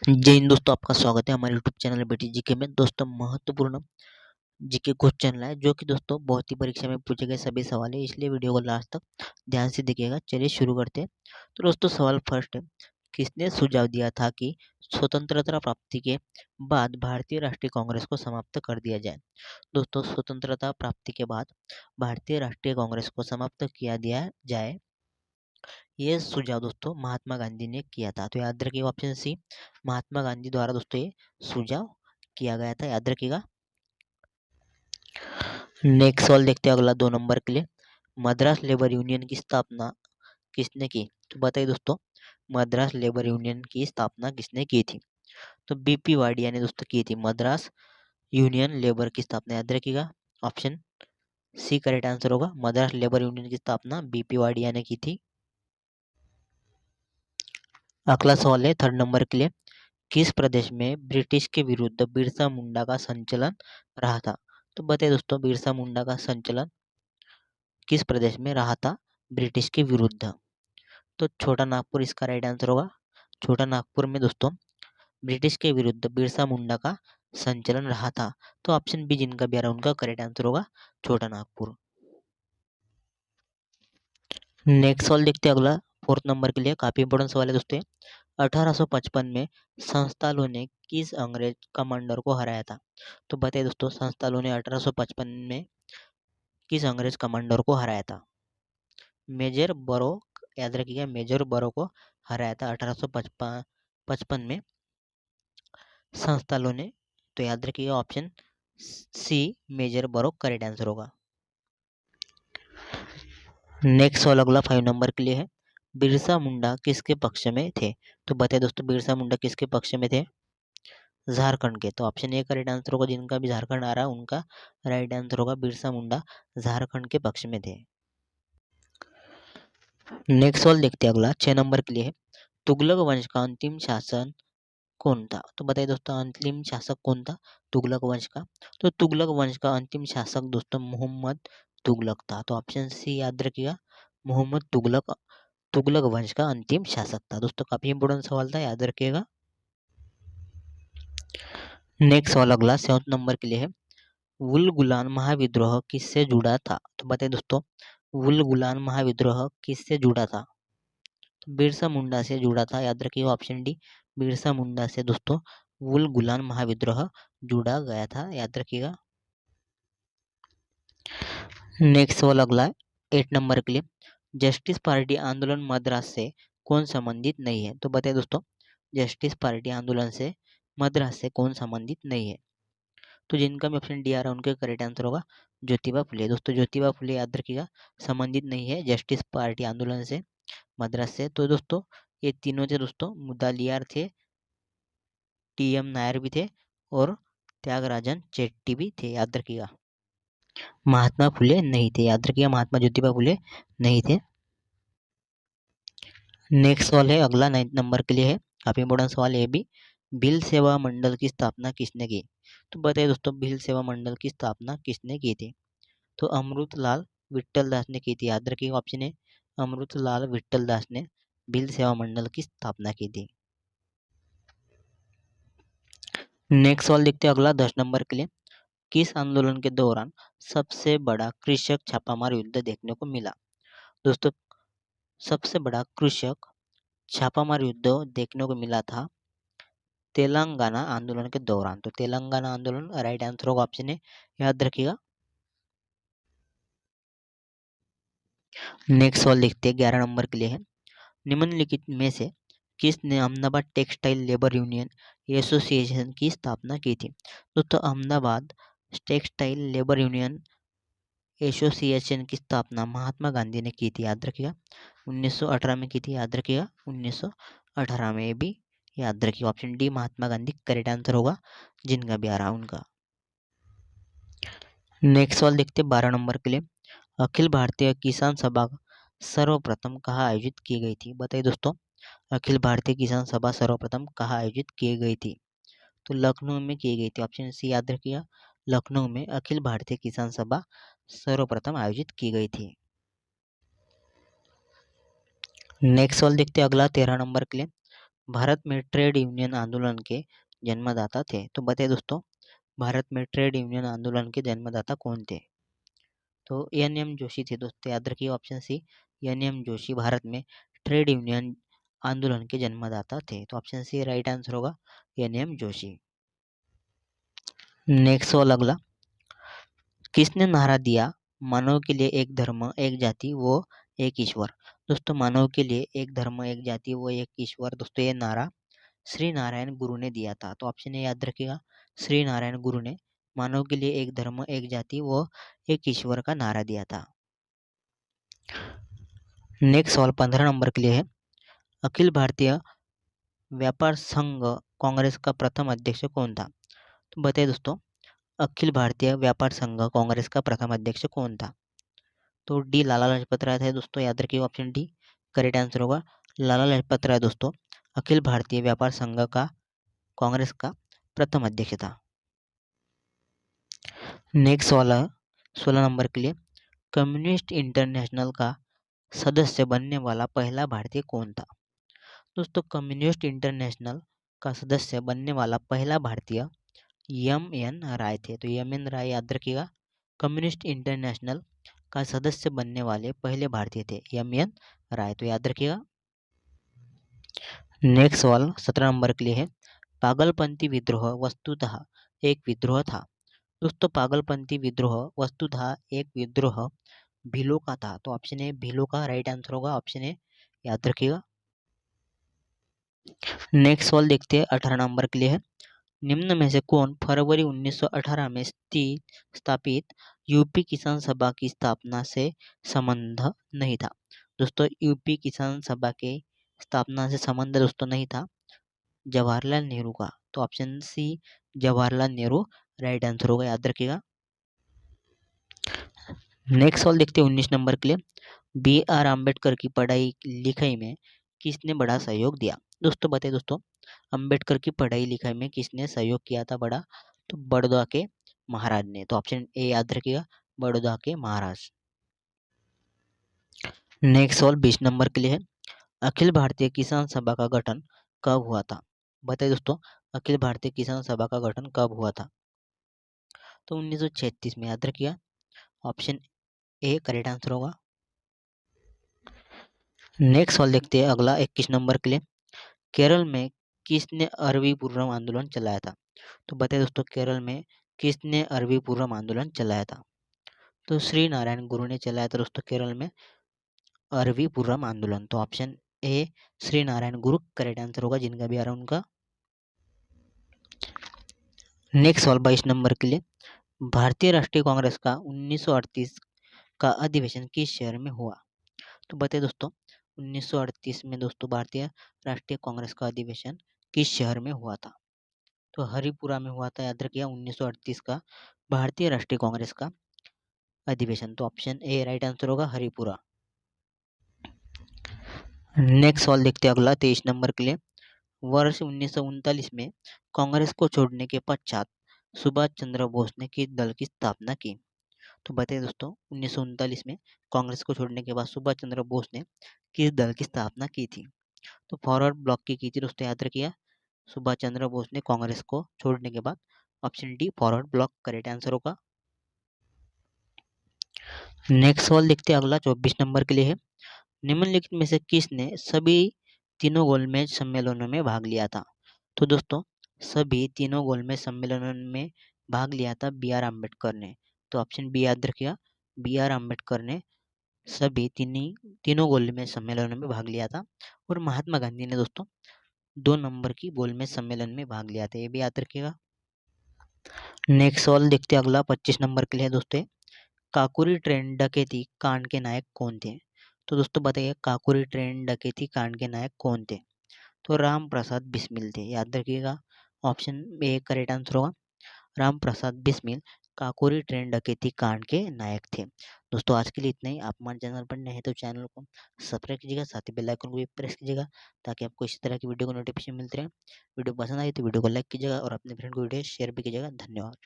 जय हिंद दोस्तों, आपका स्वागत है हमारे यूट्यूब चैनल बेटी जीके में। दोस्तों, महत्वपूर्ण जीके क्वेश्चन है जो कि दोस्तों बहुत ही परीक्षा में पूछे गए सभी सवाल है, इसलिए वीडियो को लास्ट तक ध्यान से देखिएगा। चलिए शुरू करते हैं। तो दोस्तों, सवाल फर्स्ट है, किसने सुझाव दिया था कि स्वतंत्रता प्राप्ति के बाद भारतीय राष्ट्रीय कांग्रेस को समाप्त कर दिया जाए? दोस्तों, स्वतंत्रता प्राप्ति के बाद भारतीय राष्ट्रीय कांग्रेस को समाप्त किया दिया जाए, ये सुझाव दोस्तों महात्मा गांधी ने किया था। तो याद रखिएगा ऑप्शन सी, महात्मा गांधी द्वारा दोस्तों ये सुझाव किया गया था, याद रखिएगा। नेक्स्ट सवाल देखते हैं अगला 2 नंबर के लिए, मद्रास लेबर यूनियन की स्थापना किसने की? तो बताइए दोस्तों, मद्रास लेबर यूनियन की स्थापना किसने की थी? तो बीपी वाडिया ने दोस्तों की थी मद्रास यूनियन लेबर की स्थापना, याद रखिएगा। ऑप्शन सी करेक्ट आंसर होगा, मद्रास लेबर यूनियन की स्थापना बीपी वाडिया ने की थी। अगला सवाल है 3 नंबर के लिए, किस प्रदेश में ब्रिटिश के विरुद्ध बिरसा मुंडा का संचलन रहा था? तो बताइए दोस्तों, बिरसा मुंडा का संचलन किस प्रदेश में रहा था ब्रिटिश के विरुद्ध? तो छोटा नागपुर इसका राइट आंसर होगा। छोटा नागपुर में दोस्तों ब्रिटिश के विरुद्ध बिरसा मुंडा का संचलन रहा था। तो ऑप्शन बी जिनका भी आ रहा है उनका करेक्ट आंसर होगा छोटा नागपुर। नेक्स्ट सवाल देखते हैं अगला 4 नंबर के लिए, काफी इंपॉर्टेंट सवाल है दोस्तों। 1855 में संस्थालों ने किस अंग्रेज कमांडर को हराया था? तो बताइए दोस्तों, संस्थालों ने 1855 में किस अंग्रेज कमांडर को हराया था? मेजर बरो, याद रखिएगा, मेजर बरो को हराया था 1855 में संस्थालों ने। तो याद रखिएगा ऑप्शन सी मेजर बरो करेक्ट आंसर होगा। नेक्स्ट सवाल अगला 5 नंबर के लिए है, बिरसा मुंडा किसके पक्ष में थे? तो बताइए दोस्तों, बिरसा मुंडा किसके पक्ष में थे? झारखंड के। तो ऑप्शन ए का राइट आंसर होगा, जिनका भी झारखंड आ रहा है उनका राइट आंसर होगा, बिरसा मुंडा झारखंड के पक्ष में थे। नेक्स्ट सवाल देखते हैं अगला 6 नंबर के लिए है, तुगलक वंश का अंतिम शासन कौन था? तो बताइए दोस्तों, अंतिम शासक कौन था तुगलक वंश का? तो तुगलक वंश का अंतिम शासक दोस्तों मोहम्मद तुगलक था। तो ऑप्शन सी याद रखिएगा, मोहम्मद तुगलक तुगलक वंश का अंतिम शासक था। दोस्तों काफी इंपोर्टेंट सवाल था, याद रखिएगा। नेक्स्ट सवाल अगला 7 नंबर के लिए है, वुल-गुलान महाविद्रोह किससे जुड़ा था? तो बताइए दोस्तों, वुल-गुलान महाविद्रोह किससे जुड़ा था? तो बिरसा मुंडा से जुड़ा था, याद रखिएगा ऑप्शन डी, बिरसा मुंडा से दोस्तों वुल-गुलान महाविद्रोह जुड़ा गया था, याद रखिएगा। नेक्स्ट सवाल अगला 8 नंबर के लिए, जस्टिस पार्टी आंदोलन मद्रास से कौन संबंधित नहीं है? तो बताइए दोस्तों, जस्टिस पार्टी आंदोलन से मद्रास से कौन संबंधित नहीं है? तो जिनका भी ऑप्शन डी आ रहा है उनका करेक्ट आंसर होगा ज्योतिबा फुले। दोस्तों ज्योतिबा फुले याद रखिएगा, संबंधित नहीं है जस्टिस पार्टी आंदोलन से मद्रास से। तो दोस्तों ये तीनों थे दोस्तों, मुदालियार थे, टी.एम. नायर भी थे और त्यागराजन चेट्टी भी थे, याद रखिएगा। महात्मा फुले नहीं थे, याद रखिएगा, महात्मा ज्योतिबा फुले नहीं थे। नेक्स्ट सवाल है अगला 9 नंबर के लिए है, काफी इंपोर्टेंट सवाल है ये भी, भील सेवा मंडल की स्थापना किसने की? तो बताइए दोस्तों, भील सेवा मंडल की स्थापना किसने की थी? तो अमृतलाल विट्ठल दास ने की थी, याद रखिएगा ऑप्शन है, अमृतलाल विट्ठल दास ने भील सेवा मंडल की स्थापना की थी। नेक्स्ट सवाल देखते हैं अगला 10 नंबर के लिए, किस आंदोलन के दौरान सबसे बड़ा कृषक छापामार युद्ध देखने को मिला? दोस्तों सबसे बड़ा कृषक छापामार युद्ध देखने को मिला था तेलंगाना आंदोलन के दौरान। तो तेलंगाना आंदोलन राइट आंसर होगा, ऑप्शन है, याद रखिएगा। नेक्स्ट सवाल देखते हैं 11 नंबर के लिए है, निम्नलिखित में से किसने Ahmedabad textile labour union association की स्थापना की थी? दोस्तों Ahmedabad textile labour union association की स्थापना महात्मा गांधी ने की थी, याद रखिएगा, 1918 में की थी, याद रखिएगा 1918 में, भी याद रखिएगा option D Mahatma Gandhi correct answer होगा, जिनका भी आ रहा उनका। नेक्स्ट सवाल देखते हैं 12 नंबर के लिए, अखिल भारतीय किसान सभा सर्वप्रथम कहाँ आयोजित की गई थी? बताइए दोस्तों, अखिल भारतीय किसान सभा सर्वप्रथम कहाँ आयोजित की गई थी? तो लखनऊ में की गई थी, ऑप्शन सी याद रखिएगा, लखनऊ में अखिल भारतीय किसान सभा सर्वप्रथम आयोजित की गई थी। नेक्स्ट सवाल देखते हैं अगला 13 नंबर के लिए, भारत में ट्रेड यूनियन आंदोलन के जन्मदाता थे? तो बताइए दोस्तों, भारत में ट्रेड यूनियन आंदोलन के जन्मदाता कौन थे? तो एन.एम. जोशी थे दोस्तों, याद रखिए ऑप्शन सी, एन.एम. जोशी भारत में ट्रेड यूनियन आंदोलन के जन्मदाता थे। तो ऑप्शन सी राइट आंसर होगा, एन.एम. जोशी। नेक्स्ट सवाल अगला, किसने नारा दिया मानव के लिए एक धर्म एक जाति वो एक ईश्वर? दोस्तों, मानव के लिए एक धर्म एक जाति वो एक ईश्वर, दोस्तों ये नारा श्री नारायण गुरु ने दिया था। तो ऑप्शन ए याद रखिएगा, श्री नारायण गुरु ने मानव के लिए एक धर्म एक जाति वो एक ईश्वर का नारा दिया था। नेक्स्ट सवाल 15 नंबर के लिए है, अखिल भारतीय व्यापार संघ कांग्रेस का प्रथम अध्यक्ष कौन था? तो बताइए दोस्तों, अखिल भारतीय व्यापार संघ कांग्रेस का प्रथम अध्यक्ष कौन था? तो डी लाला लाजपत राय थे दोस्तों, याद रखिए ऑप्शन डी करेक्ट आंसर होगा, लाला लाजपत राय दोस्तों अखिल भारतीय व्यापार संघ का कांग्रेस का प्रथम अध्यक्ष था। नेक्स्ट वाला 16 नंबर के लिए, कम्युनिस्ट इंटरनेशनल का सदस्य बनने वाला पहला भारतीय कौन था? दोस्तों, कम्युनिस्ट इंटरनेशनल का सदस्य बनने वाला पहला भारतीय एम.एन. राय थे। तो एम.एन. राय याद रखिएगा, कम्युनिस्ट इंटरनेशनल का सदस्य बनने वाले पहले भारतीय थे एम.एन. राय, तो याद रखिएगा। नेक्स्ट सवाल 17 नंबर के लिए है, पागलपंथी विद्रोह वस्तुतः एक विद्रोह था? दोस्तों, पागलपंथी विद्रोह वस्तुतः एक विद्रोह भीलों का था। तो ऑप्शन ए भीलों का राइट आंसर होगा, ऑप्शन ए याद रखिएगा। नेक्स्ट सवाल देखते हैं 18 नंबर के लिए है, निम्न में से कौन फरवरी 1918 में स्थापित यूपी किसान सभा की स्थापना से संबंध नहीं था? दोस्तों, यूपी किसान सभा के स्थापना से संबंध दोस्तों नहीं था जवाहरलाल नेहरू का। तो option C Jawaharlal Nehru right answer होगा, याद रखिएगा। नेक्स्ट सवाल देखते हैं 19 नंबर के लिए, बी.आर. अम्बेडकर की पढ़ाई लिखाई में किसने बड़ा सहयोग दिया? दोस्तों बताइए दोस्तों, अम्बेडकर की पढ़ाई लिखाई में किसने सहयोग किया था बड़ा? तो बड़ौदा के महाराज ने। तो ऑप्शन ए याद रखिएगा, बड़ौदा के महाराज। नेक्स्ट सवाल 20 नंबर के लिए है, अखिल भारतीय किसान सभा का गठन कब हुआ था? बताइए दोस्तों, अखिल भारतीय किसान सभा का गठन कब हुआ था? तो 1936 में, याद रखिएगा, ऑप्शन ए करेक्ट आंसर होगा। नेक्स्ट सवाल देखते हैं अगला 21 नंबर के लिए, केरल में किसने अरबी पूर्व आंदोलन चलाया था? तो बताइए दोस्तों, केरल में किसने अरबी पूर्व आंदोलन चलाया था? तो श्री नारायण गुरु ने चलाया था दोस्तों केरल में अरबी पूर्व आंदोलन। तो option A Shri Narayan Guru correct answer होगा, जिनका भी आ रहा है उनका। नेक्स्ट सवाल 22 नंबर के लिए, भारतीय राष्ट्रीय कांग्रेस का 1938 का अधिवेशन किस शहर में हुआ? तो बताइए दोस्तों, 1938 में दोस्तों भारतीय राष्ट्रीय कांग्रेस का अधिवेशन किस शहर में हुआ था? तो हरिपुरा में हुआ था, याद रखिए 1938 का भारतीय राष्ट्रीय कांग्रेस का अधिवेशन। तो ऑप्शन ए राइट आंसर होगा, हरिपुरा। नेक्स्ट सवाल देखते हैं अगला 23 नंबर के लिए, वर्ष 1939 में कांग्रेस को छोड़ने के पश्चात सुभाष चंद्र बोस ने किस दल की स्थापना की? तो बताइए दोस्तों, 1939 में कांग्रेस को छोड़ने के बाद सुभाष चंद्र बोस ने किस दल की स्थापना की थी? तो फॉरवर्ड ब्लॉक की थी दोस्तों, याद रखिए सुभाष चंद्र बोस ने कांग्रेस को छोड़ने के बाद, option D forward block correct answer होगा। नेक्स्ट सवाल देखते हैं अगला 24 नंबर के लिए है, निम्नलिखित में से किसने सभी तीनों गोलमेज सम्मेलनों में भाग लिया था? तो दोस्तों, सभी तीनों गोलमेज सम्मेलनों में भाग लिया था बी.आर. अम्बेडकर ने। तो ऑप्शन बी याद रखिएगा, बी.आर. अम्बेडकर ने सभी तीनों गोलमेज सम्मेलनों में भाग लिया था। और महात्मा गांधी ने दोस्तों 2 नंबर की गोलमेज सम्मेलन में भाग लिया था, ये भी याद रखिएगा। नेक्स्ट सवाल देखते हैं अगला 25 नंबर के लिए दोस्तों, काकोरी ट्रेन डकैती कांड के नायक कौन थे? तो दोस्तों बताइए, काकोरी ट्रेन डकैती कांड के नायक कौन थे? तो राम प्रसाद बिस्मिल थे, याद रखिएगा, ऑप्शन ए करेक्ट आंसर होगा, राम प्रसाद बिस्मिल काकोरी ट्रेन डकैती कांड के नायक थे। दोस्तों आज के लिए इतना ही। आप हमारे चैनल पर नए हैं तो चैनल को सब्सक्राइब कीजिएगा, साथ ही बेल आइकन को भी प्रेस कीजिएगा ताकि आपको इसी तरह की वीडियो को नोटिफिकेशन मिलते रहे। वीडियो पसंद आई तो वीडियो को लाइक कीजिएगा और अपने फ्रेंड को वीडियो शेयर भी कीजिएगा। धन्यवाद।